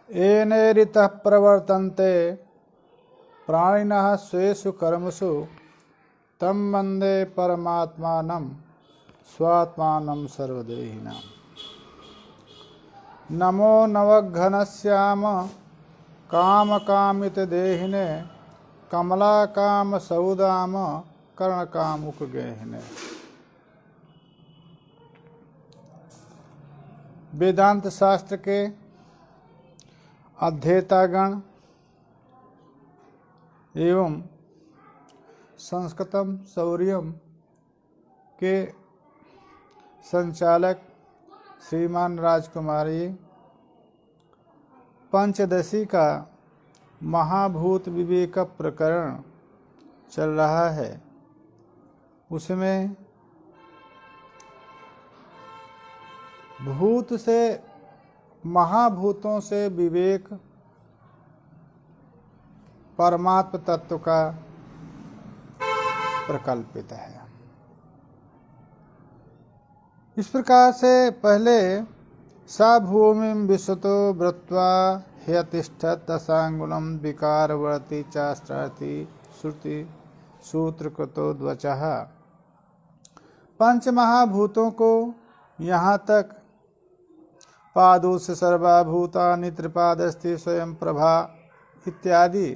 येनेरितः प्रवर्तन्ते प्राणिनः स्वेषु कर्मसु तं वन्दे परमात्मानं स्वात्मानं सर्वदेहिनां। नमो नवघनश्याम कामकामितदेहिने कमलाकामसौदाम कर्णकामुकगेहिने। वेदांत शास्त्र के अध्येतागण एवं संस्कृतम शौर्यम के संचालक श्रीमान राजकुमारी पंचदशी का महाभूत विवेक प्रकरण चल रहा है। उसमें भूत से महाभूतों से विवेक परमात्म तत्व का प्रकल्पित है। इस प्रकार से पहले सा भूमिं विश्वतो वृत्वा ह्यतिष्ठत् दशांगुणं विकारवर्ती चास्त्रार्थी श्रुति सूत्रकृतो द्वचः। पंच महाभूतों को यहाँ तक पादों से सर्वभूतानि त्रिपादस्ति स्वयं प्रभा इत्यादि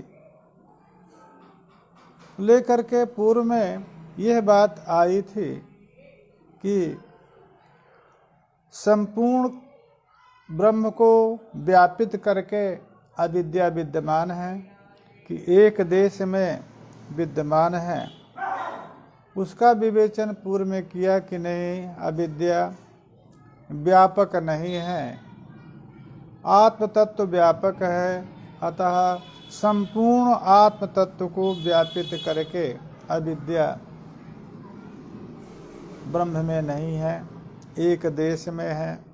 लेकर के पूर्व में यह बात आई थी कि संपूर्ण ब्रह्म को व्यापित करके अविद्या विद्यमान है, कि एक देश में विद्यमान है। उसका विवेचन पूर्व में किया कि नहीं, अविद्या व्यापक नहीं है, आत्म तत्व व्यापक है। अतः संपूर्ण आत्म तत्व को व्यापित करके अविद्या ब्रह्म में नहीं है, एक देश में है।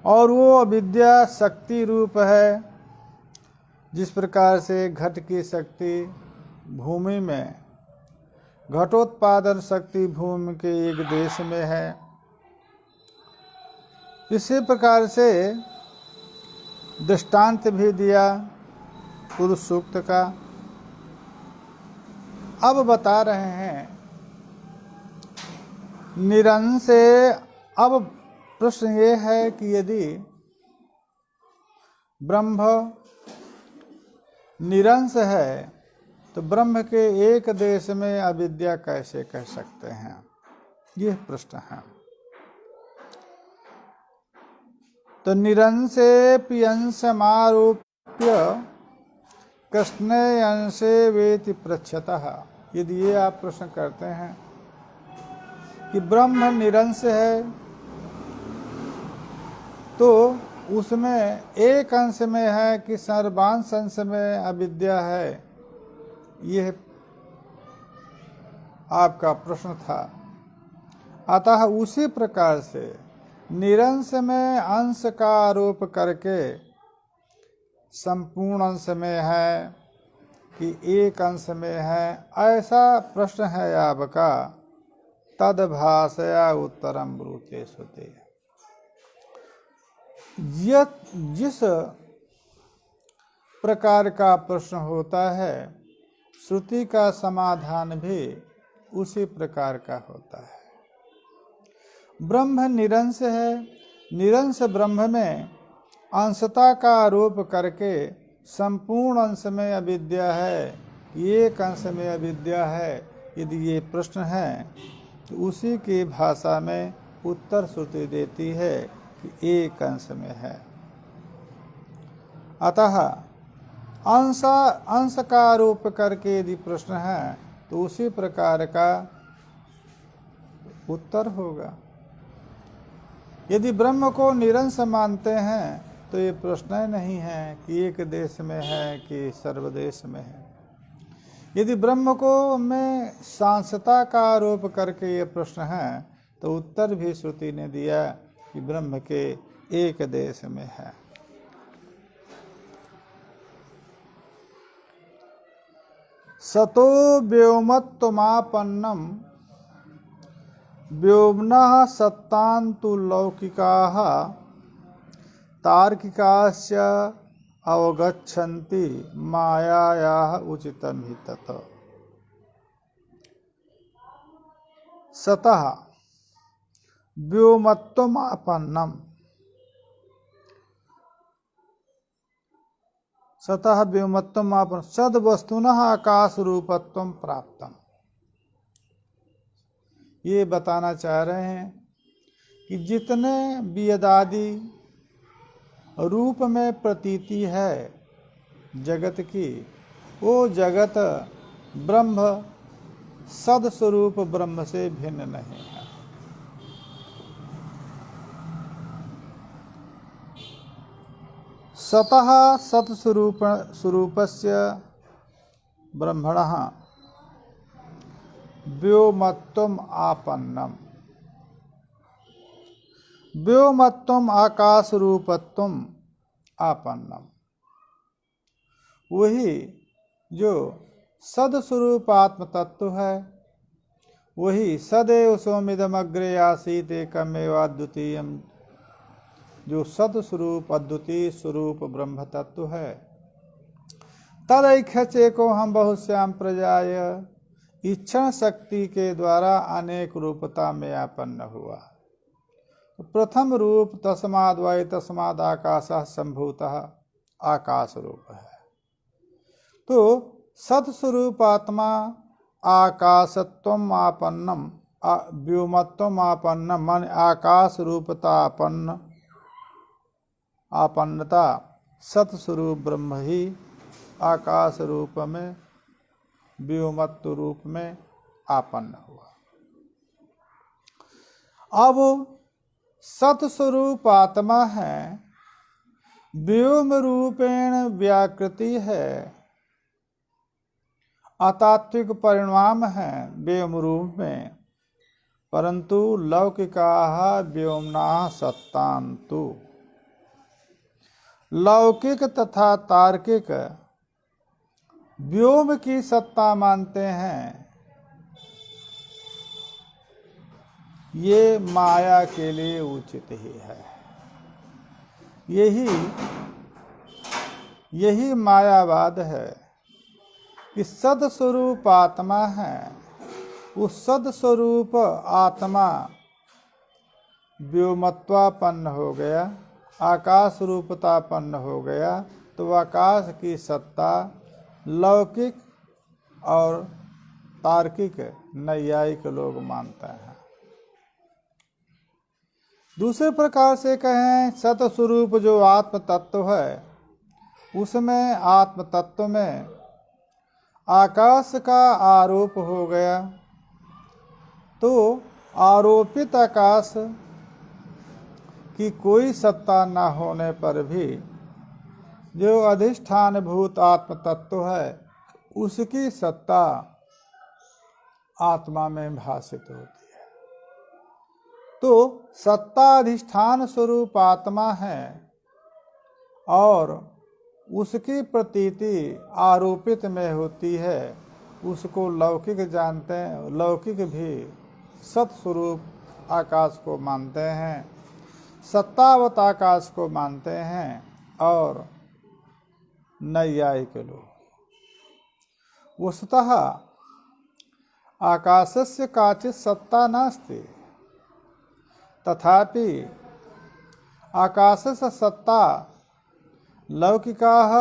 और वो अविद्या शक्ति रूप है। जिस प्रकार से घट की शक्ति भूमि में, घटोत्पादन शक्ति भूमि के एक देश में है, इसी प्रकार से दृष्टांत भी दिया पुरुष सूक्त का। अब बता रहे हैं निरंसे। अब प्रश्न ये है कि यदि ब्रह्म निरंश है तो ब्रह्म के एक देश में अविद्या कैसे कह सकते हैं, यह प्रश्न है। तो निरंसे पियंसमारोप्य कृष्णे अंशे वेति पृच्छतः। यदि ये आप प्रश्न करते हैं कि ब्रह्म निरंश है तो उसमें एक अंश में है कि सर्वांश अंश में अविद्या है, यह आपका प्रश्न था। अतः उसी प्रकार से निरंश में अंश का आरोप करके संपूर्ण अंश में है कि एक अंश में है, ऐसा प्रश्न है आपका। तद्भाषया उत्तरम ब्रूते सुते। जिस प्रकार का प्रश्न होता है, श्रुति का समाधान भी उसी प्रकार का होता है। ब्रह्म निरंश है, निरंश ब्रह्म में अंशता का आरोप करके संपूर्ण अंश में अविद्या है, एक अंश में अविद्या है, यदि ये प्रश्न है तो उसी की भाषा में उत्तर श्रुति देती है कि एक अंश में है। अतः अंश का आरोप करके यदि प्रश्न है तो उसी प्रकार का उत्तर होगा। यदि ब्रह्म को निरंश मानते हैं तो ये प्रश्न नहीं है कि एक देश में है कि सर्वदेश में है। यदि ब्रह्म को में सांसता का आरोप करके ये प्रश्न है तो उत्तर भी श्रुति ने दिया कि ब्रह्म के एक देश में है। सतो व्योमत्वमापन्नम व्योम्नः सत्तान्तु लौकिकाः तार्किकाश्च अवगच्छन्ति मायायाः उचितं हि तत्। सतः व्योमत्वमापन्नम, सतः व्योमत्वमापन्न सद वस्तुनः आकाश रूपत्वम प्राप्तम। ये बताना चाह रहे हैं कि जितने वेदादि रूप में प्रतीति है जगत की, वो जगत ब्रह्म सदस्वरूप ब्रह्म से भिन्न नहीं है। सतः सत्स्वरूपस्य ब्रह्मणः व्योमत्वम आपन्नम, व्योमत्वम आकाश रूपत्वम आपन्नम। वही जो सदस्वरूप आत्म तत्व है, वही सदैव सोमिदमग्रे आसीत एकमेवाद्वितीयम्, जो सदस्वरूप अद्वितीय स्वरूप ब्रह्म तत्व है। तदैख्यचे को हम बहुश्याम प्रजाय, इच्छा शक्ति के द्वारा अनेक रूपता में आपन्न हुआ। तो प्रथम रूप तस्माद् वै तस्माद् आकाशः सम्भूतः, आकाश रूप है। तो सत्स्वरूप आत्मा आकाशत्वम आपन्नम, व्योमत्वम आपन्नम मन आकाश रूपता आपन्न, आपन्नता सत्स्वरूप ब्रह्म ही आकाश रूप में व्योमत्व रूप में आपन्न हुआ। अब सत्स्वरूप आत्मा है, व्योम रूपेण व्याकृति है, अतात्विक परिणाम है व्योम रूप में, परंतु लौकिकाः व्योमना सत्तान्तु। लौकिक तथा तार्किक व्योम की सत्ता मानते हैं। ये माया के लिए उचित ही है। यही मायावाद है कि सदस्वरूप आत्मा है, उस सदस्वरूप आत्मा व्योमत्वापन्न हो गया, आकाश रूपतापन्न हो गया, तो आकाश की सत्ता लौकिक और तार्किक नैयायिक लोग मानते हैं। दूसरे प्रकार से कहें, सतस्वरूप जो आत्म तत्व है, उसमें आत्म तत्व में आकाश का आरोप हो गया, तो आरोपित आकाश की कोई सत्ता न होने पर भी जो अधिष्ठान भूत आत्म तत्व है, उसकी सत्ता आत्मा में भाषित होती है। तो सत्ता अधिष्ठान स्वरूप आत्मा है और उसकी प्रतीति आरोपित में होती है, उसको लौकिक जानते हैं। लौकिक भी सत्स्वरूप आकाश को मानते हैं, सत्तावत आकाश को मानते हैं, और नैयायिक लोग वस्तुतः आकाशस्य काचित् सत्ता नास्ति, तथापि आकाशस्य सत्ता लौकिकाः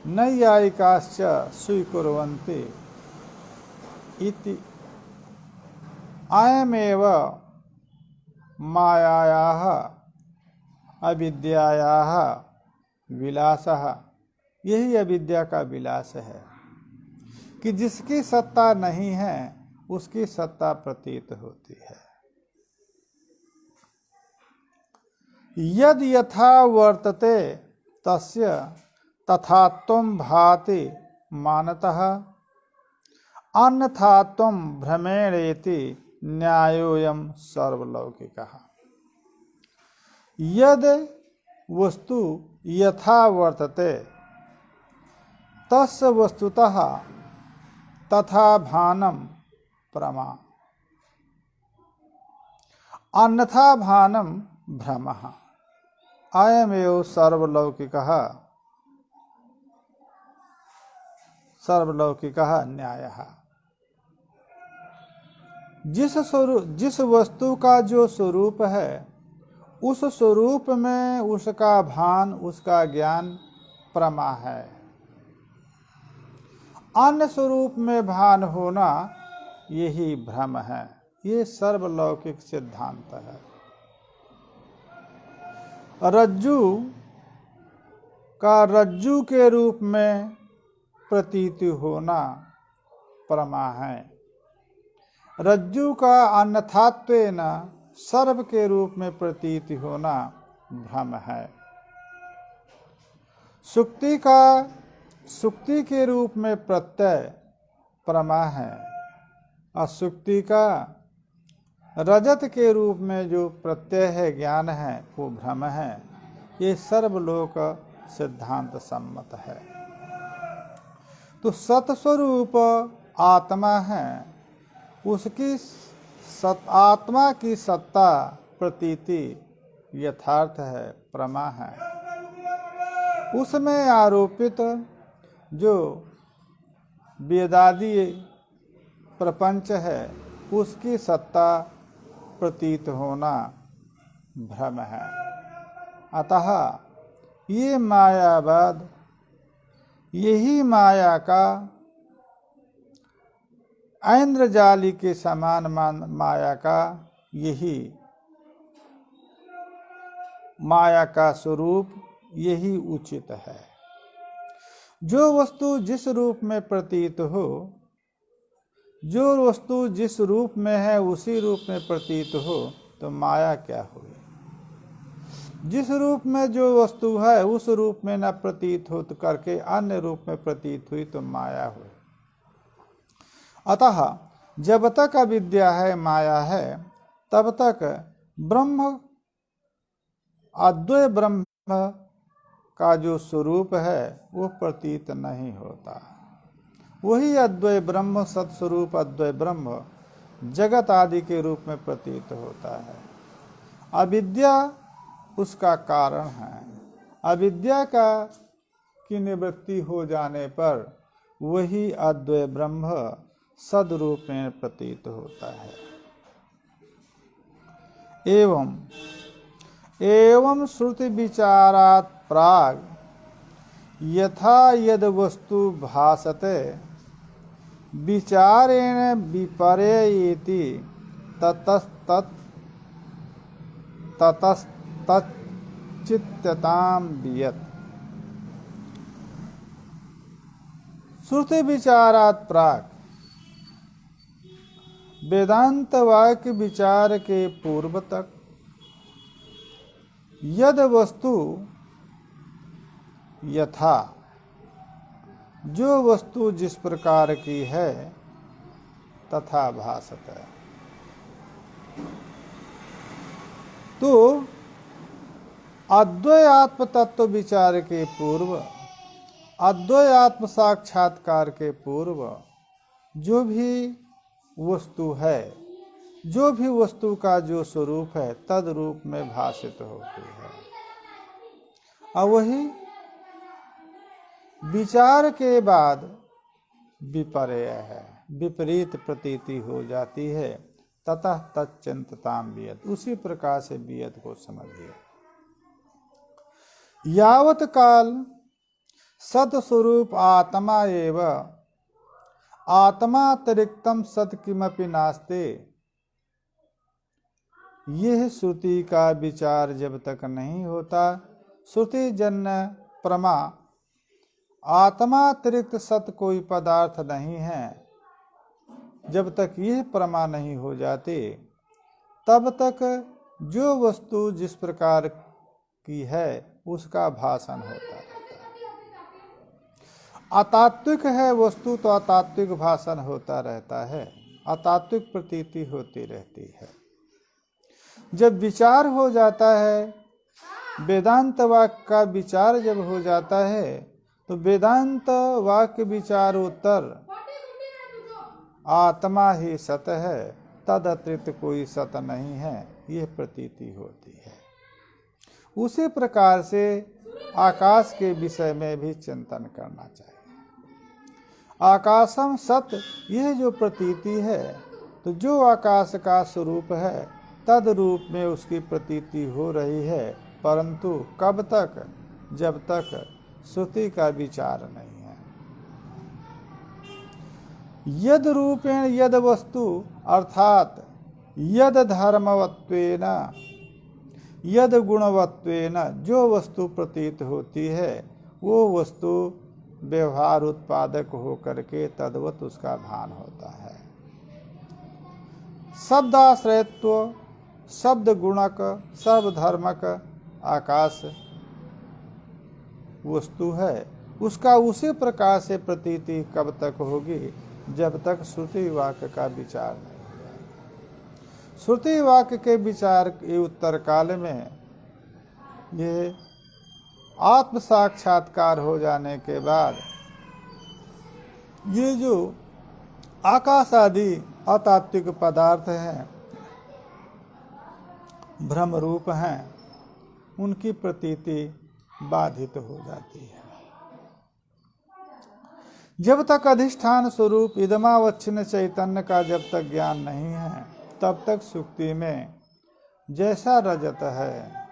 नैयायिकाश्च स्वीकुर्वन्ति इति अयमेव मायायाः अविद्यायाः विलासः। यही अविद्या का विलास है कि जिसकी सत्ता नहीं है उसकी सत्ता प्रतीत होती है। यद यथा वर्तते तस्य तथात्वं भाति मानतः, अन्यथात्वं भ्रमेणेति न्यायोऽयं सर्वलौकिकः। यद वस्तु यथा वर्तते तस्य वस्तुतः तथा भानम प्रमा, अन्यथा भानम भ्रमः। अयमेव सर्वलौकिकः न्यायः। जिस वस्तु का जो स्वरूप है उस स्वरूप में उसका भान, उसका ज्ञान प्रमा है। अन्य स्वरूप में भान होना यही भ्रम है। ये सर्वलौकिक सिद्धांत है। रज्जु का रज्जु के रूप में प्रतीति होना प्रमा है। रज्जु का अन्यथात्वेन सर्व के रूप में प्रतीति होना भ्रम है। सुक्ति के रूप में प्रत्यय प्रमा है। असुक्ति का रजत के रूप में जो प्रत्यय है, ज्ञान है, वो भ्रम है। ये सर्वलोक सिद्धांत सम्मत है। तो सत्स्वरूप आत्मा है, उसकी आत्मा की सत्ता प्रतीति यथार्थ है, प्रमा है। उसमें आरोपित जो वेदादि प्रपंच है उसकी सत्ता प्रतीत होना भ्रम है। अतः ये मायावाद, यही माया का ऐन्द्रजाली के समान माया का यही माया का स्वरूप यही उचित है। जो वस्तु जिस रूप में प्रतीत हो, जो वस्तु जिस रूप में है उसी रूप में प्रतीत हो तो माया क्या हुई। जिस रूप में जो वस्तु है उस रूप में न प्रतीत हो तो करके अन्य रूप में प्रतीत हुई तो माया हुई। अतः जब तक अविद्या है, माया है, तब तक ब्रह्म, अद्वय ब्रह्म का जो स्वरूप है वो प्रतीत नहीं होता। वही अद्वय ब्रह्म, सत्स्वरूप अद्वय ब्रह्म जगत आदि के रूप में प्रतीत होता है। अविद्या उसका कारण है। अविद्या की निवृत्ति हो जाने पर वही अद्वय ब्रह्म सद्रूप में प्रतीत होता है। एवं श्रुति विचारात् प्राग यथा यद वस्तु भासते विचारेण विपर्ययेति ततस्तच्चित्यतां वियत्। श्रुति विचारात् प्राग, वेदांत वाक्य विचार के पूर्व तक यद वस्तु यथा, जो वस्तु जिस प्रकार की है, तथा भासत है। तो अद्वय आत्म तत्व विचार के पूर्व, अद्वय आत्म साक्षात्कार के पूर्व जो भी वस्तु है, जो भी वस्तु का जो स्वरूप है तद रूप में भाषित होती है। और वही विचार के बाद विपर्य है, विपरीत प्रतीति हो जाती है। ततः तच्चिंतताम वियत, उसी प्रकार से वियत को समझिए। यावत काल सत्स्वरूप आत्मा एव आत्मातिरिक्तम सत किमपि नास्ते, यह श्रुति का विचार जब तक नहीं होता, श्रुति जन्य प्रमा आत्मातिरिक्त सत कोई पदार्थ नहीं है, जब तक यह प्रमा नहीं हो जाती तब तक जो वस्तु जिस प्रकार की है उसका भाषण होता रहता है। अतात्विक है वस्तु तो अतात्विक भाषण होता रहता है, अतात्विक प्रतीति होती रहती है। जब विचार हो जाता है, वेदांत वाक्य का विचार जब हो जाता है, तो वेदांत वाक्य विचारोत्तर आत्मा ही सत है, तद अतिरिक्त कोई सत नहीं है, यह प्रतीति होती है। उसी प्रकार से आकाश के विषय में भी चिंतन करना चाहिए। आकाशम सत, यह जो प्रतीति है, तो जो आकाश का स्वरूप है तद रूप में उसकी प्रतीति हो रही है, परंतु कब तक? जब तक श्रुति का विचार नहीं है। यद रूपेण यद वस्तु, अर्थात यद धर्मवत्वेन यद गुणवत्वेन, जो वस्तु प्रतीत होती है वो वस्तु व्यवहार उत्पादक होकर के तद्वत उसका भान होता है। शब्दाश्रयत्व, शब्द गुणक, सर्वधर्मक आकाश वस्तु है, उसका उसी प्रकार से प्रतीति कब तक होगी? जब तक श्रुति वाक्य का विचार नहीं होगा। श्रुति वाक्य के विचार के उत्तर काल में ये आत्म साक्षात्कार हो जाने के बाद ये जो आकाश आदि अतात्विक पदार्थ हैं, भ्रम रूप हैं, उनकी प्रतीति बाधित हो जाती है। जब तक अधिष्ठान स्वरूप इदमावच्छिन्न चैतन्य का जब तक ज्ञान नहीं है, तब तक सुक्ति में जैसा रजत है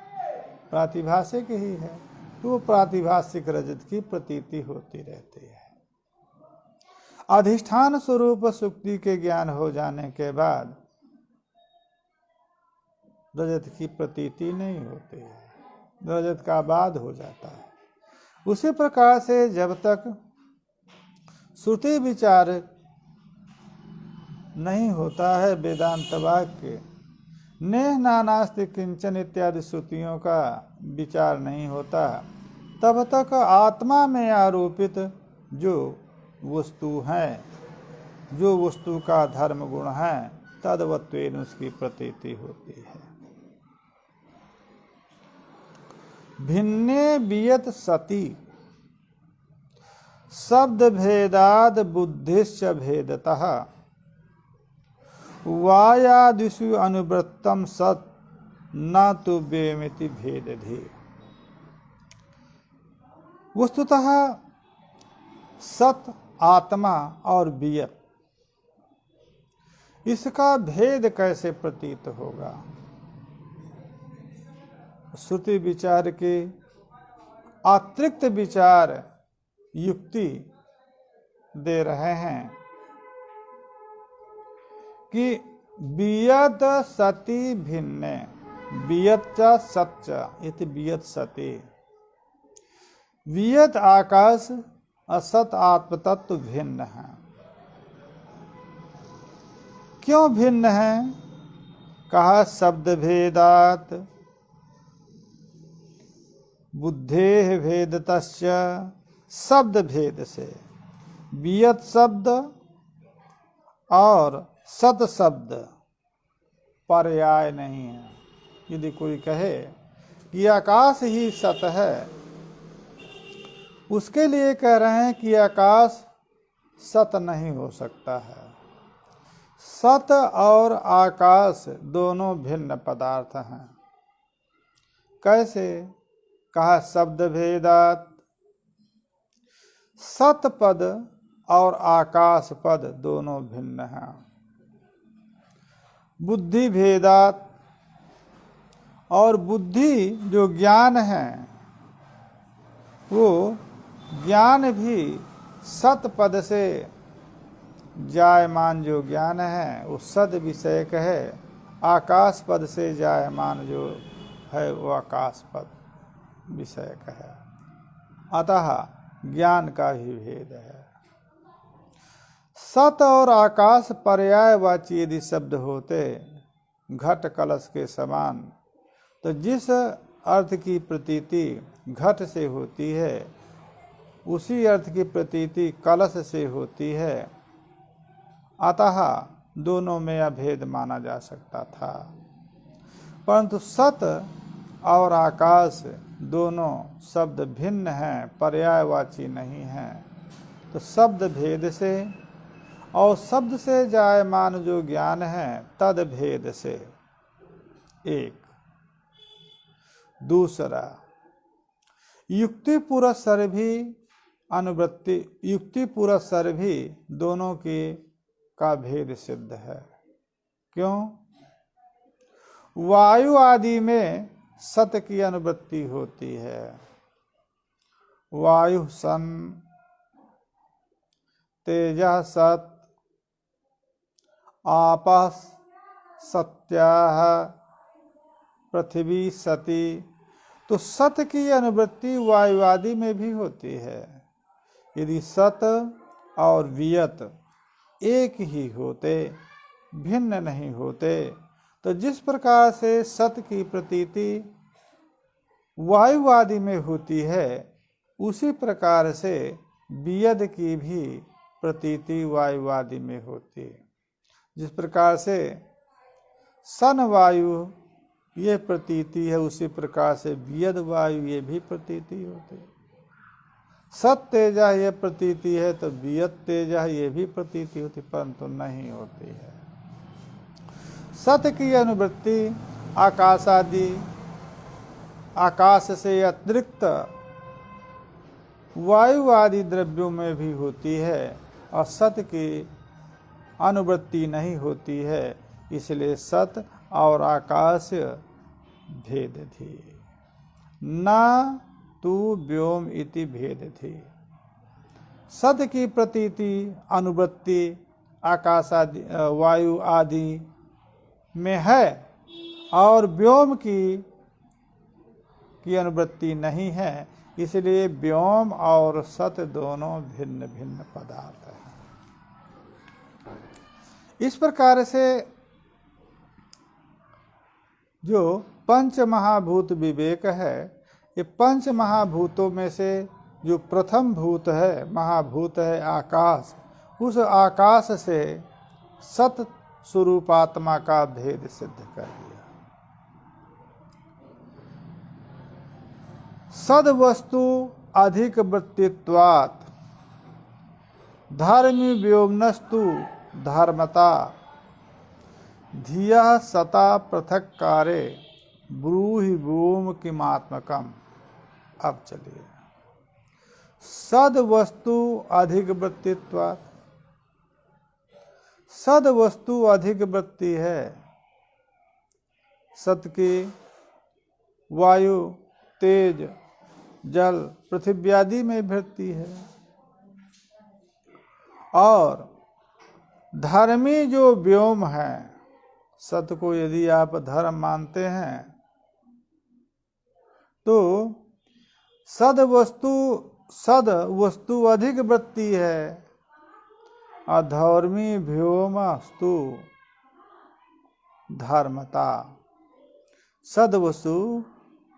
प्रातिभाषिक ही है, तो वो प्रातिभाषिक रजत की प्रतीति होती रहती है। अधिष्ठान स्वरूप सुक्ति के ज्ञान हो जाने के बाद रजत की प्रतीति नहीं होती है, रजत का बाद हो जाता है। उसी प्रकार से जब तक श्रुति विचार नहीं होता है, वेदांत वाक्य नेह नानास्ति किंचन इत्यादि श्रुतियों का विचार नहीं होता, तब तक आत्मा में आरोपित जो वस्तु है, जो वस्तु का धर्म गुण है, तद्वत्वेन उसकी प्रतीति होती है। भिन्ने वियत सति शब्द भेदाद बुद्धिश्च भेदतः वायादिषु अनुवृत्तम सत न तो बेमिति भेदधि। वस्तुतः सत आत्मा और वियत, इसका भेद कैसे प्रतीत होगा? श्रुति विचार के अतिरिक्त विचार युक्ति दे रहे हैं कि वियत सति भिन्न, वियत च सच्च इति वियत सति। वियत आकाश असत आत्मतत्व भिन्न है। क्यों भिन्न है? कहा शब्द भेदात बुद्धे भेदतस्य, शब्द भेद से वियत शब्द और सत शब्द पर्याय नहीं है। यदि कोई कहे कि आकाश ही सत है, उसके लिए कह रहे हैं कि आकाश सत नहीं हो सकता है। सत और आकाश दोनों भिन्न पदार्थ हैं। कैसे? कहा शब्द भेदात, सत पद और आकाश पद दोनों भिन्न हैं। बुद्धि भेदात, और बुद्धि जो ज्ञान है वो ज्ञान भी सत पद से जायमान जो ज्ञान है वो सद विषयक है। आकाश पद से जायमान जो है वो आकाश पद विषयक है। अतः ज्ञान का ही भेद है। सत और आकाश पर्यायवाची यदि शब्द होते घट कलश के समान, तो जिस अर्थ की प्रतीति घट से होती है उसी अर्थ की प्रतीति कलश से होती है। अतः दोनों में अभेद माना जा सकता था, परंतु सत और आकाश दोनों शब्द भिन्न हैं, पर्यायवाची नहीं हैं। तो शब्द भेद से और शब्द से जायमान जो ज्ञान है तद भेद से एक। दूसरा, युक्ति पुरस्सर भी अनुवृत्ति, युक्ति पुरस्सर भी दोनों के का भेद सिद्ध है। क्यों? वायु आदि में सत की अनुवृत्ति होती है। वायु सन, तेजः सत, आपः सत्याः, पृथ्वी सती। तो सत की अनुवृत्ति वायु आदि में भी होती है। यदि सत और वियत एक ही होते, भिन्न नहीं होते, तो जिस प्रकार से सत की प्रतीति वायु आदि में होती है, उसी प्रकार से वियद की भी प्रतीति वायु आदि में होती है। जिस प्रकार से सन वायु ये प्रतीति है, उसी प्रकार से वियद वायु ये भी प्रतीति होती है। सत तेजा ये प्रतीति है तो वियत तेजा ये भी प्रतीति होती, परंतु नहीं होती है। सत की अनुवृत्ति आकाश आदि, आकाश से अतिरिक्त वायु आदि द्रव्यों में भी होती है, और सत की अनुवृत्ति नहीं होती है। इसलिए सत और आकाश भेद थी। न तू व्योम इति भेद थी। सत की प्रतीति अनुवृत्ति आकाश आदि वायु आदि में है, और व्योम की अनुवृत्ति नहीं है। इसलिए व्योम और सत दोनों भिन्न भिन्न पदार्थ हैं। इस प्रकार से जो पंच महाभूत विवेक है, ये पंच महाभूतों में से जो प्रथम भूत है, महाभूत है आकाश, उस आकाश से सत स्वरूपात्मा का भेद सिद्ध कर दिया। सद वस्तु अधिक वृत्तित्वात् धर्मी व्योमनस्तु धर्मता धिया सता पृथक कारे ब्रूहि व्योम किमात्मकम। अब चलिए, सद वस्तु अधिक वृत्तित्वात्, सद वस्तु अधिक वृत्ति है। सत की वायु, तेज, जल, पृथ्वी आदि में वृत्ति है। और धर्मी जो व्योम है, सत को यदि आप धर्म मानते हैं तो सद वस्तु अधिक वृत्ति है, अधर्मी व्योमस्तु धर्मता। सद वस्तु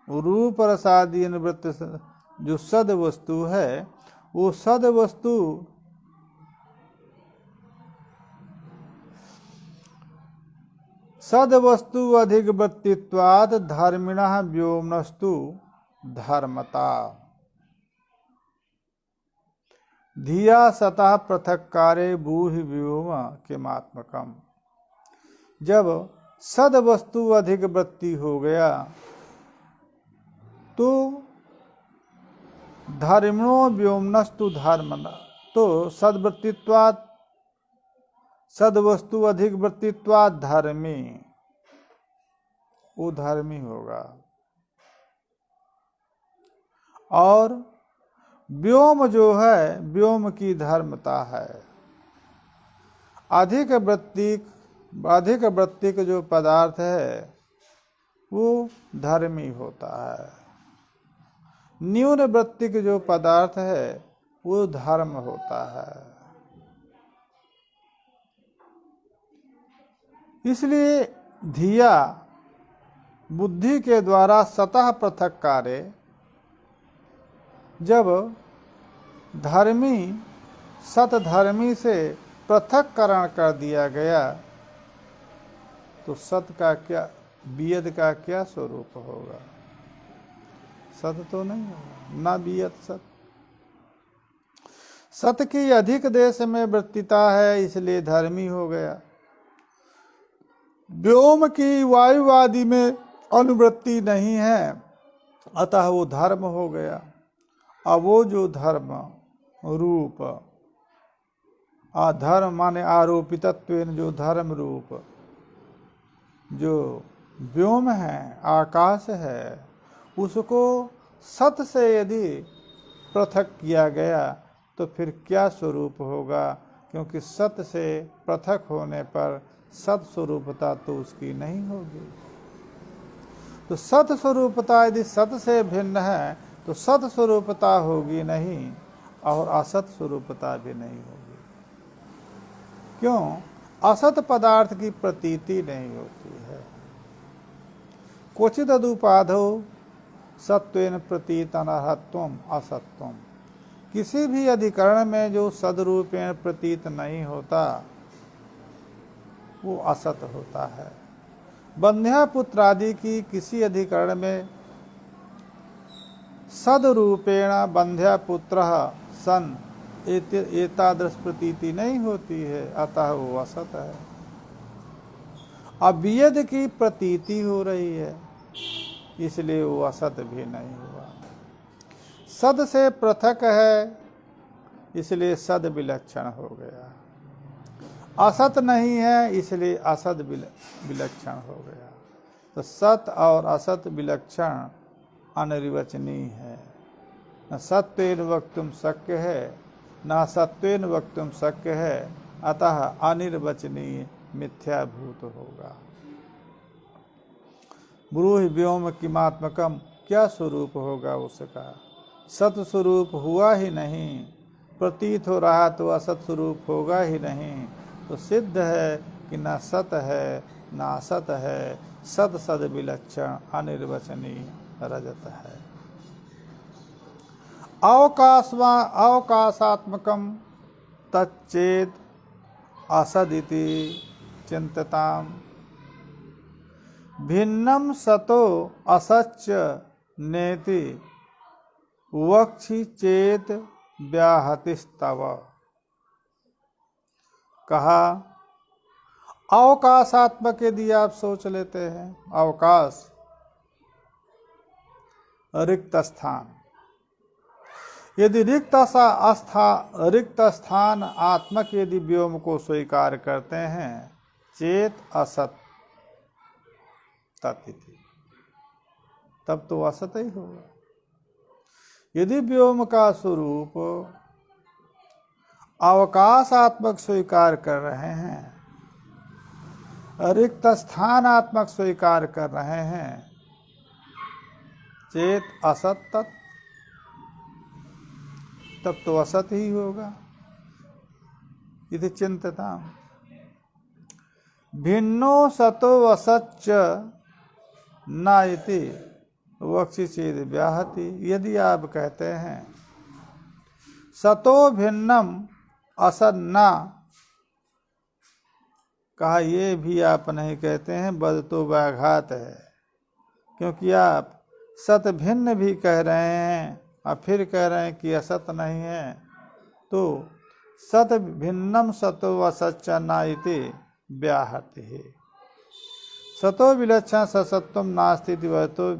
रूप रसादि अनुवृत्ति जो सद वस्तु है, वो सद वस्तु सद वस्तु अधिक वृत्तित्वात् धर्मिणः व्योमनस्तु धर्मता धिया सतः पृथक कारे ब्रूहि व्योम किमात्मकम। जब सद वस्तु अधिक वृत्ति हो गया तो धर्मिणो व्योमनस्तु धर्मना, तो सद्वृत्तित्वात् सद वस्तु अधिक वृत्तित्वात् धर्मी, वो धर्मी होगा। और व्योम जो है, व्योम की धर्मता है। अधिक वृत्तिक जो पदार्थ है वो धर्मी होता है। न्यून वृत्तिक जो पदार्थ है वो धर्म होता है। इसलिए धिया बुद्धि के द्वारा सतः पृथक कार्य, जब धर्मी सत धर्मी से पृथककरण कर दिया गया तो सत का क्या, वियद का क्या स्वरूप होगा? सत तो नहीं होगा, ना वियद सत। सत की अधिक देश में वृत्तिता है, इसलिए धर्मी हो गया। व्योम की वायु आदि में अनुवृत्ति नहीं है, अतः वो धर्म हो गया। अब वो जो धर्म रूप, अधर्म माने आरोपितत्वेन जो धर्म रूप जो व्योम है, आकाश है, उसको सत से यदि पृथक किया गया तो फिर क्या स्वरूप होगा? क्योंकि सत से पृथक होने पर सत स्वरूपता तो उसकी नहीं होगी। तो सत स्वरूपता यदि सत से भिन्न है तो सत स्वरूपता होगी नहीं और असत स्वरूपता भी नहीं होगी। क्यों? असत पदार्थ की प्रतीति नहीं होती है। क्वचित अदुपाधो सत्वेन प्रतीत अनर्हत्वम असत्वम। किसी भी अधिकरण में जो सदरूपेण प्रतीत नहीं होता वो असत होता है। बंध्या पुत्र आदि की किसी अधिकरण में सदरूपेण बंध्या पुत्र सन एतादृश प्रतीति नहीं होती है, अतः वो असत है। अवियद की प्रतीति हो रही है, इसलिए वो असत भी नहीं हुआ। सद से पृथक है, इसलिए सद विलक्षण हो गया। असत नहीं है, इसलिए असत विलक्षण हो गया। तो सत और असत विलक्षण अनिर्वचनीय है। न सत्वेन वक्तुम शक्य है, न सत्वेन वक्तुम शक्य है, अतः अनिर्वचनीय मिथ्याभूत होगा। ब्रूहि व्योम किमात्मकम, क्या स्वरूप होगा उसका? सत स्वरूप हुआ ही नहीं, प्रतीत हो रहा तो असत स्वरूप होगा ही नहीं। तो सिद्ध है कि न सत है न असत है, सद सद विलक्षण अनिर्वचनीय रजत है। अवकाशात्मकम तच्चेत असदिति चिंतताम, भिन्नम सतो असच्च नेति वक्षि चेत व्याहतिस्तव। कहा अवकाशात्मक यदि आप सोच लेते हैं, अवकाश रिक्त स्थान, यदि रिक्त स्थान आत्मक यदि व्योम को स्वीकार करते हैं, चेत असत ततिथि, तब तो असत ही होगा। यदि व्योम का स्वरूप अवकाशात्मक स्वीकार कर रहे हैं, रिक्त स्थानात्मक स्वीकार कर रहे हैं, चेत असत तत्, तब तो असत ही होगा। यदि चिंतता भिन्नो सतो असच्च न इति वक्षि चेद व्याहति। यदि आप कहते हैं सतो भिन्नम असत न, कहा ये भी आप नहीं कहते हैं, बद तो व्याघात है। क्योंकि आप सत भिन्न भी कह रहे हैं और फिर कह रहे हैं कि असत नहीं है, तो सत भिन्नम सतो असच्च न इति व्याहति है। सतो विलक्षण ससत्वम नास्ति वह तो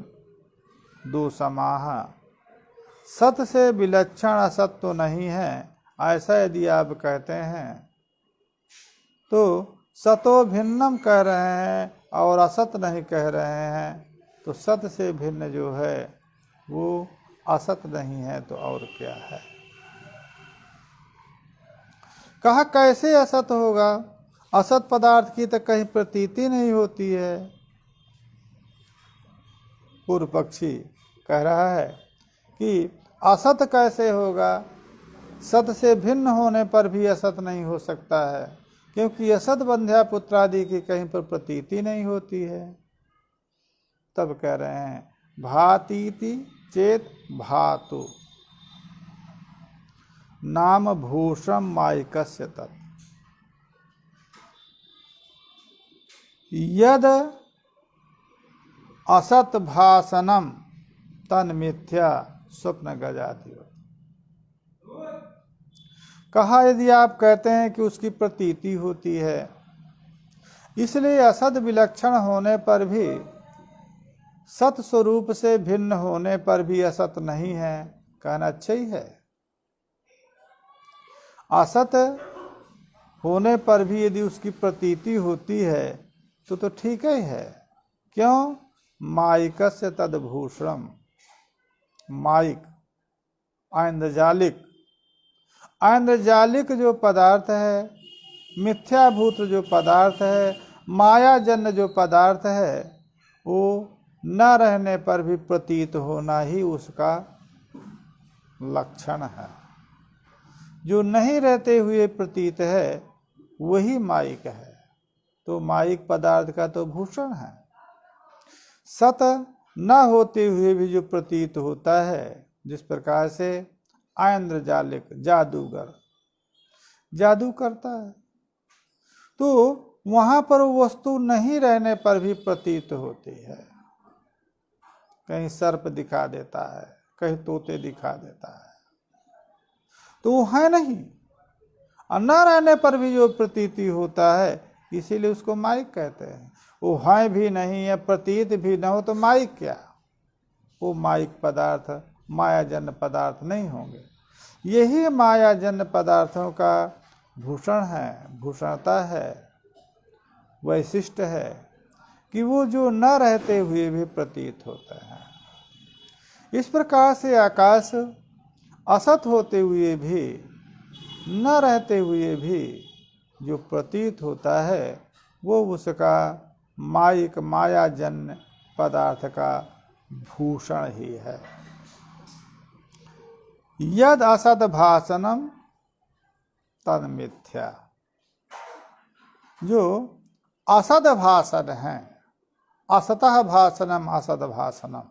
दो समाह। सत से विलक्षण असत तो नहीं है, ऐसा यदि आप कहते हैं तो सतो भिन्नम कह रहे हैं और असत नहीं कह रहे हैं, तो सत से भिन्न जो है वो असत नहीं है तो और क्या है? कहा कैसे असत होगा? असत पदार्थ की तो कहीं प्रतीति नहीं होती है। पूर्व पक्षी कह रहा है कि असत कैसे होगा? सत से भिन्न होने पर भी असत नहीं हो सकता है, क्योंकि असत बंध्या पुत्र आदि की कहीं पर प्रतीति नहीं होती है। तब कह रहे हैं भातीति चेत भातु नाम भूषम मायिकस्य तत्, यद असत भासनम तन मिथ्या स्वप्न गजाति। कहा यदि आप कहते हैं कि उसकी प्रतीति होती है, इसलिए असत विलक्षण होने पर भी सत स्वरूप से भिन्न होने पर भी असत नहीं है, कहना अच्छा ही है। असत होने पर भी यदि उसकी प्रतीति होती है तो ठीक ही है। क्यों? मायिकस्य तद्भूषणम, मायिक ऐन्द्रजालिक, ऐन्द्रजालिक जो पदार्थ है, मिथ्याभूत जो पदार्थ है, मायाजन्य जो पदार्थ है, वो न रहने पर भी प्रतीत होना ही उसका लक्षण है। जो नहीं रहते हुए प्रतीत है वही मायिक है। तो मायिक पदार्थ का तो भूषण है। सत न होते हुए भी जो प्रतीत होता है, जिस प्रकार से ऐन्द्रजालिक जादूगर जादू करता है, तो वहां पर वस्तु नहीं रहने पर भी प्रतीत होती है। कहीं सर्प दिखा देता है, कहीं तोते दिखा देता है, तो वो है नहीं, और न रहने पर भी जो प्रतीति होता है, इसीलिए उसको मायिक कहते हैं। वो है भी नहीं है, प्रतीत भी न हो तो मायिक क्या? वो मायिक पदार्थ मायाजन्य पदार्थ नहीं होंगे। यही मायाजन्य पदार्थों का भूषण है, भूषणता है, वैशिष्ट है कि वो जो न रहते हुए भी प्रतीत होता है। इस प्रकार से आकाश असत होते हुए भी, न रहते हुए भी जो प्रतीत होता है, वो उसका मायिक मायाजन्य पदार्थ का भूषण ही है। यद असत भाषणम तद मिथ्या, जो असद भाषण है, असतः भाषणम असद भाषणम,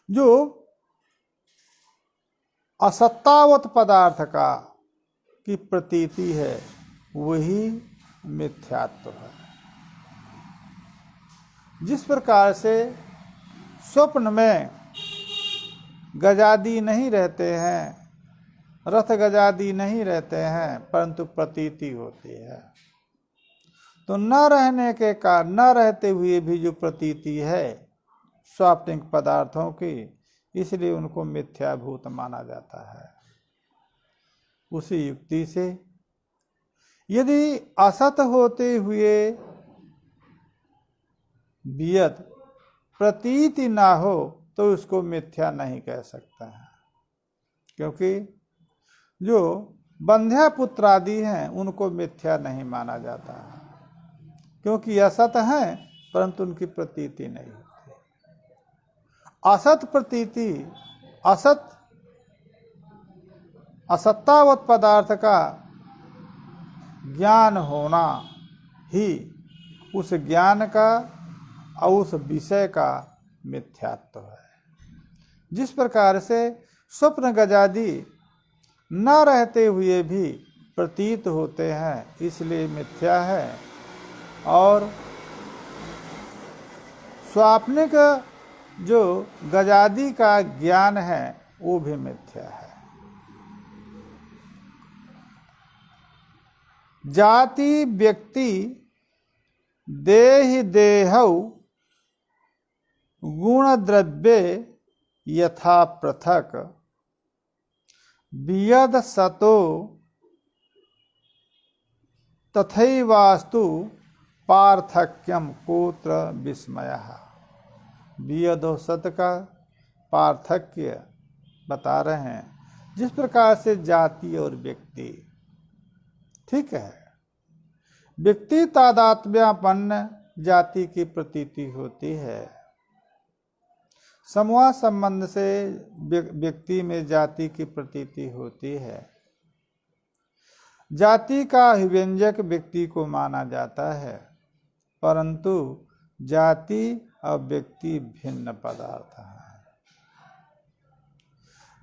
जो असत्तावत पदार्थ का की प्रतीति है, वही मिथ्यात्व है। जिस प्रकार से स्वप्न में गजादि नहीं रहते हैं, रथ गजादि नहीं रहते हैं, परंतु प्रतीति होती है, तो न रहने के कारण, न रहते हुए भी जो प्रतीति है स्वाप्निक पदार्थों की, इसलिए उनको मिथ्याभूत माना जाता है। उसी युक्ति से यदि असत होते हुए वियत प्रतीति ना हो तो उसको मिथ्या नहीं कह सकता है, क्योंकि जो बंध्या पुत्र आदि हैं उनको मिथ्या नहीं माना जाता है, क्योंकि असत हैं परंतु उनकी प्रतीति नहीं होती। असत प्रतीति, असत असत्तावत पदार्थ का ज्ञान होना ही उस ज्ञान का और उस विषय का मिथ्यात्व है। जिस प्रकार से स्वप्न गजादि न रहते हुए भी प्रतीत होते हैं, इसलिए मिथ्या है, और स्वाप्निक जो गजादि का ज्ञान है वो भी मिथ्या है। जाति व्यक्ति देहि देहौ गुण द्रव्ये यथा पृथक वियद सतो तथैवास्तु पार्थक्यम कोत्र विस्मयः। वियद और सत का पार्थक्य बता रहे हैं। जिस प्रकार से जाति और व्यक्ति, ठीक है, व्यक्ति तादात्म्यापन्न जाति की प्रतीति होती है, समूह संबंध से व्यक्ति में जाति की प्रतीति होती है। जाति का अभिव्यंजक व्यक्ति को माना जाता है, परंतु जाति और व्यक्ति भिन्न पदार्थ हैं।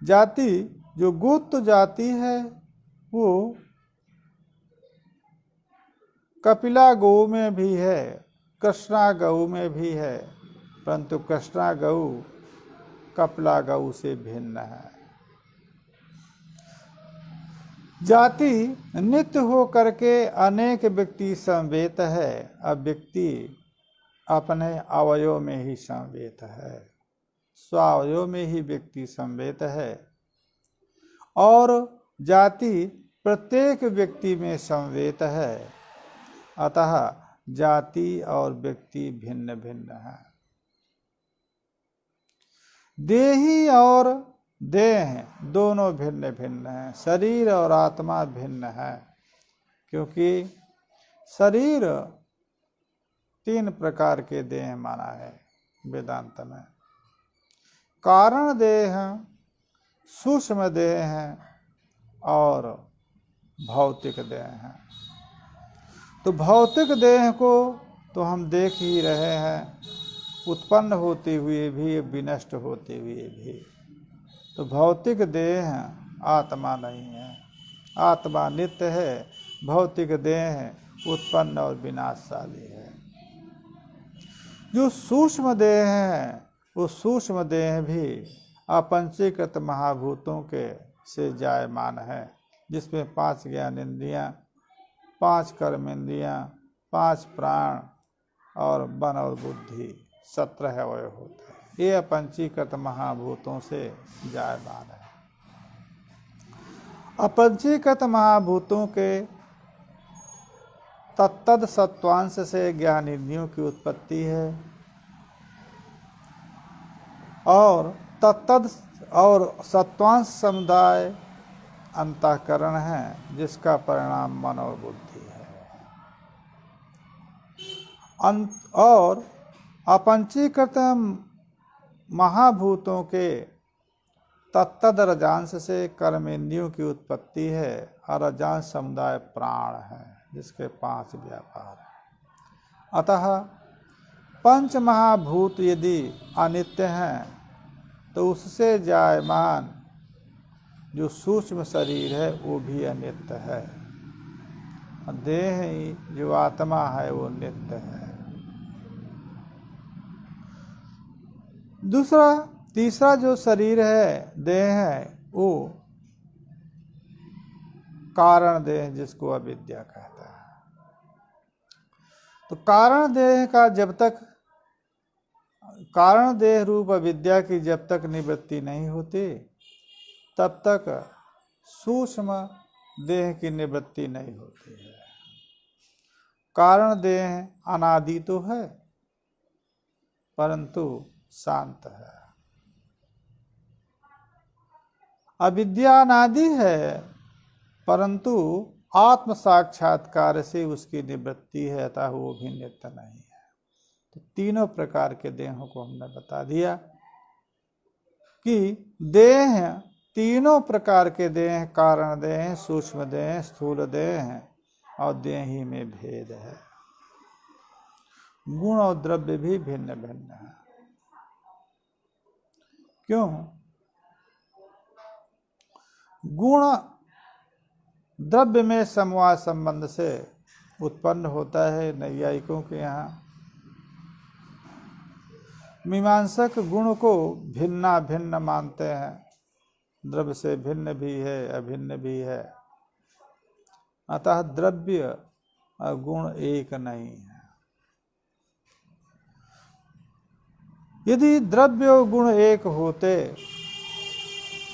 जाति जो गोत्र जाति है वो कपिला गौ में भी है, कृष्णा गौ में भी है, परंतु कृष्णा गौ कपिला गौ से भिन्न है। जाति नित्य हो करके अनेक व्यक्ति समवेत है। अब व्यक्ति अपने अवयव में ही संवेत है, स्वावयव में ही व्यक्ति संवेत है, और जाति प्रत्येक व्यक्ति में संवेत है। अतः जाति और व्यक्ति भिन्न भिन्न है। देही और देह दोनों भिन्न भिन्न हैं, शरीर और आत्मा भिन्न है, क्योंकि शरीर 3 प्रकार के देह माना है वेदांत में। कारण देह, सूक्ष्म देह है और भौतिक देह है। तो भौतिक देह को तो हम देख ही रहे हैं, उत्पन्न होते हुए भी, विनष्ट होते हुए भी। तो भौतिक देह आत्मा नहीं है, आत्मा नित्य है, भौतिक देह उत्पन्न और विनाशशाली है। जो सूक्ष्म देह है, वो सूक्ष्म देह भी अपंचीकृत महाभूतों के से जायमान है, जिसमें 5 ज्ञानेंद्रियां, 5 कर्मेंद्रियां, 5 प्राण और मन और बुद्धि, 17 अवयव होते हैं। ये अपंचीकृत महाभूतों से जायमान है। अपंचीकृत महाभूतों के तत्तद सत्वांश से ज्ञानेंद्रियों की उत्पत्ति है, और तत्तद और सत्वांश समुदाय अंतःकरण है, जिसका परिणाम मन और बुद्धि है। और अपंचीकृत महाभूतों के तत्तद रजांश से कर्मेंद्रियों की उत्पत्ति है, और रजांश समुदाय प्राण है, जिसके 5 व्यापार हैं। अतः 5 महाभूत यदि अनित्य हैं, तो उससे जायमान जो सूक्ष्म शरीर है वो भी अनित्य है। देह ही जो आत्मा है वो नित्य है। तीसरा जो शरीर है, देह है, वो कारण देह, जिसको अविद्या कहता है। तो कारण देह का जब तक, कारण देह रूप अविद्या की जब तक निवृत्ति नहीं होती, तब तक सूक्ष्म देह की निवृत्ति नहीं होती है। कारण देह अनादि तो है, परंतु शांत है। अविद्या अनादि है, परंतु आत्म साक्षात्कार से उसकी निवृत्ति है, अतः वो भी नित्य नहीं है। तो तीनों प्रकार के देहों को हमने बता दिया कि देह तीनों प्रकार के देह, कारण देह, सूक्ष्म देह, स्थूल देह, और देह ही में भेद है। गुण और द्रव्य भी भिन्न भिन्न है। क्यों? गुण द्रव्य में समवाय संबंध से उत्पन्न होता है नैयायिकों के यहाँ। मीमांसक गुण को भिन्ना भिन्न मानते हैं, द्रव्य से भिन्न भी है, अभिन्न भी है। अतः द्रव्य और गुण एक नहीं है। यदि द्रव्य और गुण एक होते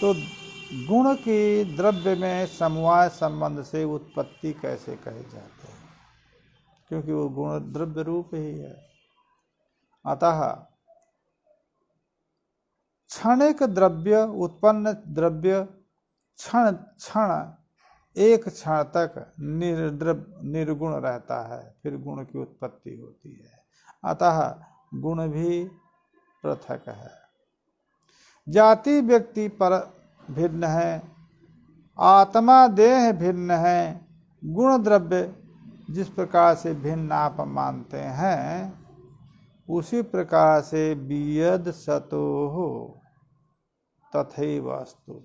तो गुण की द्रव्य में समवाय संबंध से उत्पत्ति कैसे कहे जाते हैं, क्योंकि वो गुण द्रव्य रूप ही है। अतः क्षणिक द्रव्य, उत्पन्न द्रव्य क्षण क्षण एक क्षण तक निर्गुण रहता है, फिर गुण की उत्पत्ति होती है। अतः गुण भी पृथक है। जाति व्यक्ति पर भिन्न है, आत्मा देह भिन्न है। गुण द्रव्य जिस प्रकार से भिन्न आप मानते हैं, उसी प्रकार से वियद सतो हो तथैव अस्तु।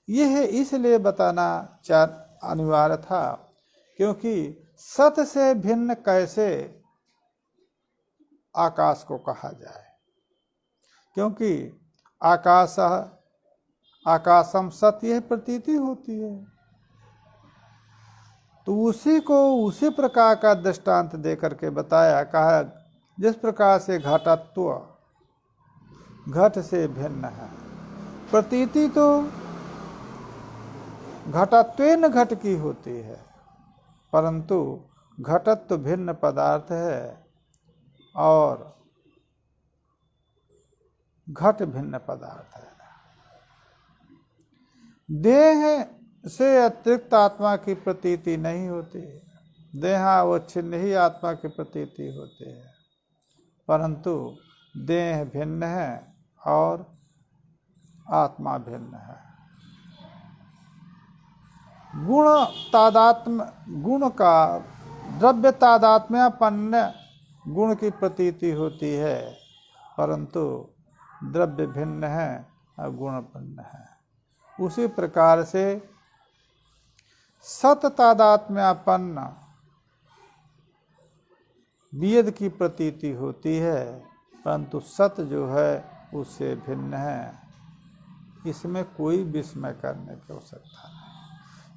यह इसलिए बताना अनिवार्य था, क्योंकि सत से भिन्न कैसे आकाश को कहा जाए, क्योंकि आकाशम सत यह प्रतीति होती है। तो उसी को उसी प्रकार का दृष्टांत दे करके बताया, कहा जिस प्रकार से घटत्व घट से भिन्न है। प्रतीति तो घटत्वेन घट की होती है, परंतु घटत्व भिन्न पदार्थ है और घट भिन्न पदार्थ है। देह से अतिरिक्त आत्मा की प्रतीति नहीं होती, देहावच्छिन्न ही आत्मा की प्रतीति होती है, परंतु देह भिन्न है और आत्मा भिन्न है। गुण तादात्म्य, गुण का द्रव्य तादात्म्यपन्न गुण की प्रतीति होती है, परंतु द्रव्य भिन्न है और गुण भिन्न है। उसी प्रकार से सत तादात्म्यपन्न वेद की प्रतीति होती है, परंतु सत जो है उससे भिन्न है। इसमें कोई विस्मय करने की आवश्यकता नहीं।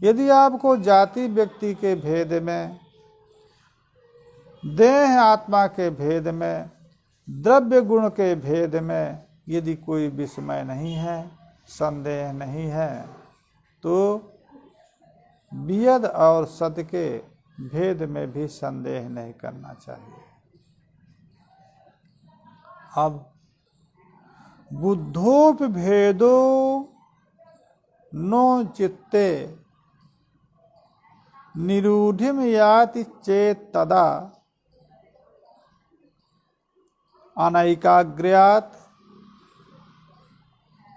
यदि आपको जाति व्यक्ति के भेद में, देह आत्मा के भेद में, द्रव्य गुण के भेद में यदि कोई विस्मय नहीं है, संदेह नहीं है, तो वेद और सत के भेद में भी संदेह नहीं करना चाहिए। अब बुद्धोपभेदो नो चित्ते निरूढ़िम याति चेत तदा अनैकाग्र्यात्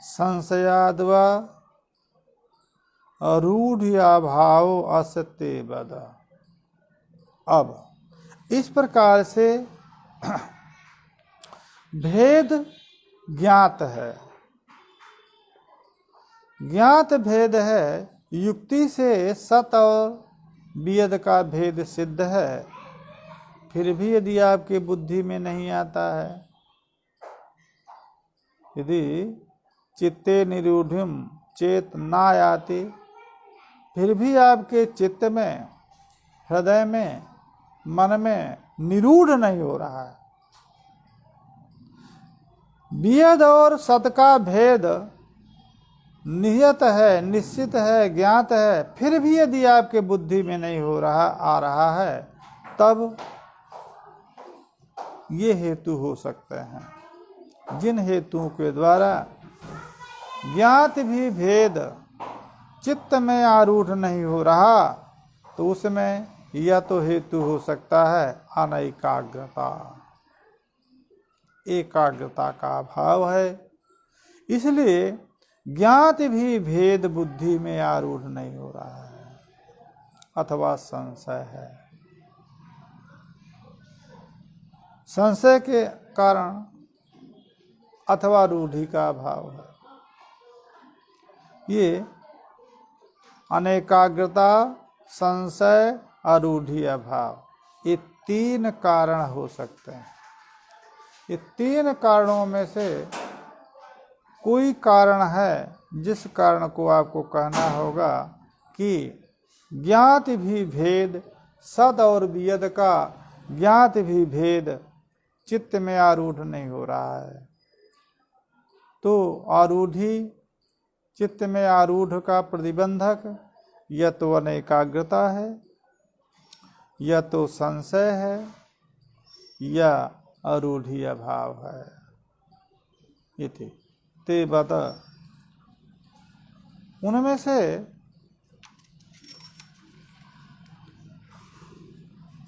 संशयाद्वा रूढ़्याभाव असत्य बद। अब इस प्रकार से भेद ज्ञात है, ज्ञात भेद है, युक्ति से सत और वेद का भेद सिद्ध है, फिर भी यदि आपकी बुद्धि में नहीं आता है, यदि चित्ते निरूढ़िम चेत ना आती, फिर भी आपके चित्त में, हृदय में, मन में निरूढ़ नहीं हो रहा है, वेद और सत का भेद नियत है, निश्चित है, ज्ञात है, फिर भी यदि आपके बुद्धि में नहीं हो रहा, आ रहा है, तब ये हेतु हो सकते हैं। जिन हेतुओं के द्वारा ज्ञात भी भेद चित्त में आरूढ़ नहीं हो रहा, तो उसमें यह तो हेतु हो सकता है अनैकाग्रता, एकाग्रता का अभाव है। इसलिए ज्ञात भी भेद बुद्धि में आरूढ़ नहीं हो रहा है, अथवा संशय है। संशय के कारण अथवा रूढ़ि का अभाव है। ये अनेकाग्रता, संशय, अरूढ़ि अभाव, ये तीन कारण हो सकते हैं। ये तीन कारणों में से कोई कारण है जिस कारण को आपको कहना होगा कि ज्ञात भी भेद, सद और वेद का ज्ञात भी भेद चित्त में आरूढ़ नहीं हो रहा है। तो आरूढ़ि, चित्त में आरूढ़ का प्रतिबंधक या तो अनेकाग्रता है, या तो संशय है, या अरूढ़ि अभाव है। इति ते बत, उनमें से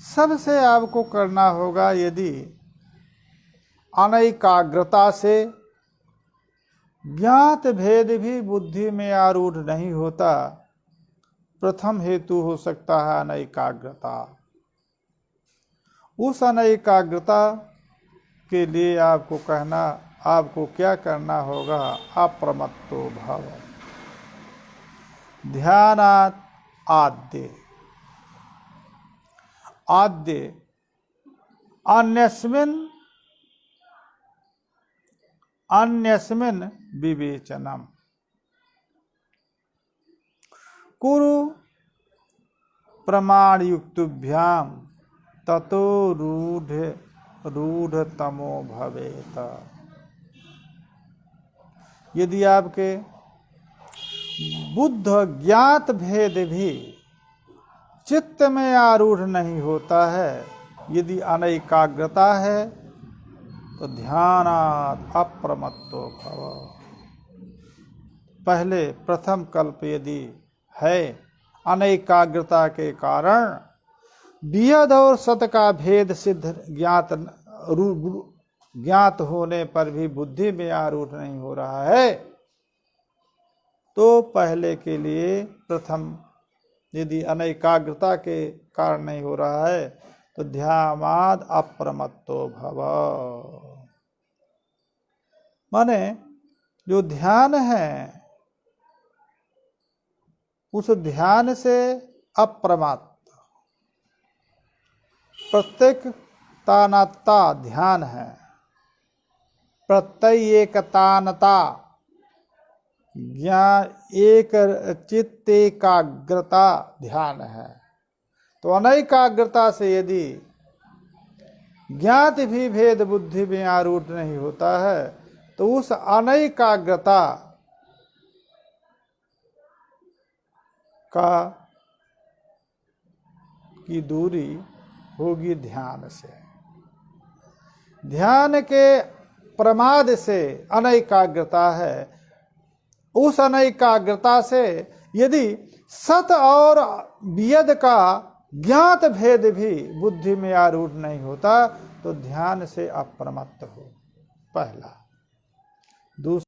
सबसे आपको करना होगा, यदि अनैकाग्रता से ज्ञात भेद भी बुद्धि में आरूढ़ नहीं होता, प्रथम हेतु हो सकता है अनैकाग्रता। उस अनैकाग्रता के लिए आपको क्या करना होगा? अप्रमत्तो भव, ध्यानात् आद्य अन्यस्मिन् विवेचनम कुरु प्रमाणयुक्तभ्याम ततो रूढ़ तमो भवेत। यदि आपके बुद्ध ज्ञात भेद भी चित्त में आरूढ़ नहीं होता है, यदि अनैकाग्रता है, तो ध्यानात् अप्रमत्तो भव। पहले प्रथम कल्प यदि है, अनैकाग्रता के कारण वियद और सत का भेद सिद्ध ज्ञात होने पर भी बुद्धि में आरूढ़ नहीं हो रहा है, तो पहले के लिए प्रथम यदि अनैकाग्रता के कारण नहीं हो रहा है, तो ध्यानात् अप्रमत्तो भव। माने जो ध्यान है, उस ध्यान से अप्रमत्त, प्रत्येक तानता ध्यान है, प्रत्येकतानता ज्ञान एक चित्त एकाग्रता ध्यान है। तो अनैकाग्रता से यदि ज्ञात भी भेद बुद्धि में आरूढ़ नहीं होता है, तो उस अनैकाग्रता की दूरी होगी ध्यान से। ध्यान के प्रमाद से अनैकाग्रता है, उस अनैकाग्रता से यदि सत और वियद का ज्ञात भेद भी बुद्धि में आरूढ़ नहीं होता, तो ध्यान से अप्रमत्त हो, पहला। दूसरा